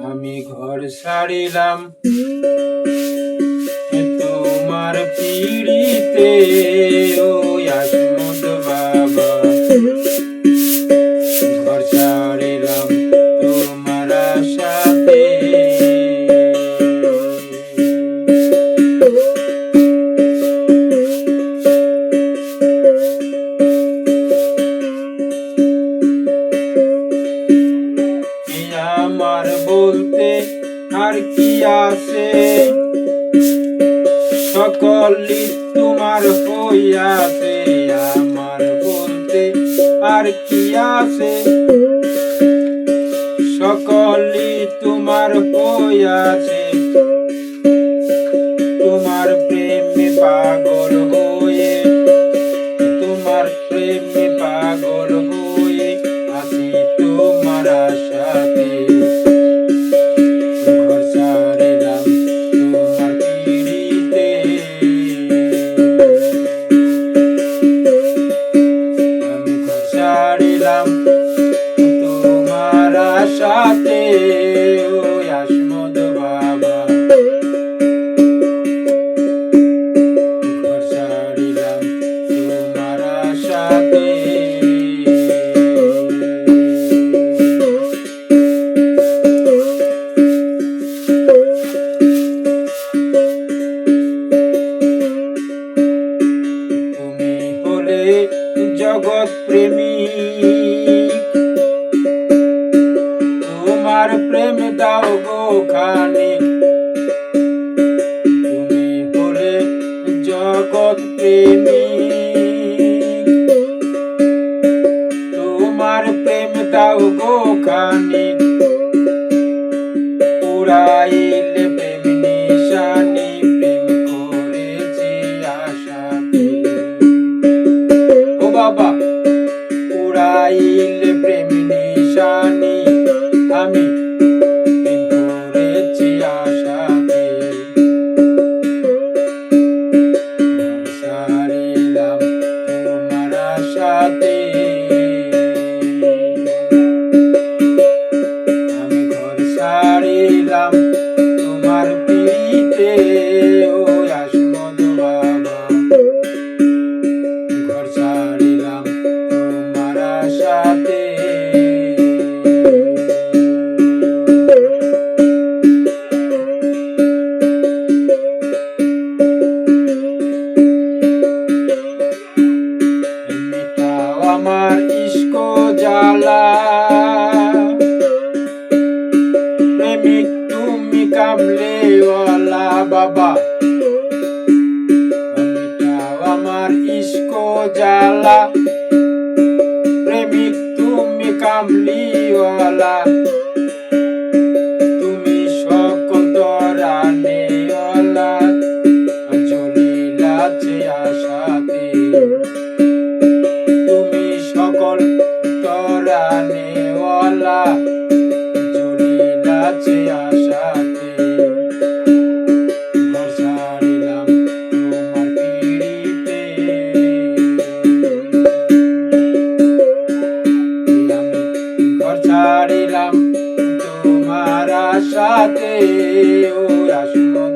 আমি ঘর ছাড়িলাম তোমার পিড়িতে, ও আসমত বাবা। ঘর ছাড়িলাম তোমার আশাতে, আমার বলতে আর কি আছে, সকলই তোমার হইয়াছে। আমার বলতে আর কি আছে, সকলই তোমার হইয়াছে। তোমার প্রেমে পাগল হয়ে, তোমার প্রেমে পাগল হয়ে আছি তোমার আশাতে। ঘর ছাড়িলাম তোমার পিড়িতে, আমি ঘর ছাড়িলাম তোমার আশাতে, ও আসমত বাবা। ঘর ছাড়িলাম তোমার আশাতে। তুমি হলে জগৎ প্রেমী, তোমার প্রেম দাও গো খানিক। তুমি হলে জগৎ প্রেমী, তোমার প্রেম দাও গো খানিক। উড়াইলে প্রেম নিশানি, প্রেম করেছি আশাতে। ও বাবা, উড়াইলে প্রেম নিশানি, আমি প্রেম করেছি আশাতে। ঘর ছাড়িলাম তোমার আশাতে, আমি ঘর ছাড়িলাম তোমার পিড়িতে, ও আসমত বাবা। ঘর ছাড়িলাম তোমার আশাতে। মিটাও আমার ইস্ক জ্বালা, প্রেমিক তুমি কামলিওয়ালা বাবা। মিটাও আমার ইস্ক জ্বালা, প্রেমিক তুমি কামলিওয়ালা। তুমি সকল তরানেওয়ালা, জ্বলিলাছে আশাতে। তুমি সকল তরানেওয়ালা, জ্বলিলাছে আশাতে। ঘর ছাড়িলাম তোমার পিড়িতে, আমি ঘর ছাড়িলাম তোমার আশাতে, ও আসমত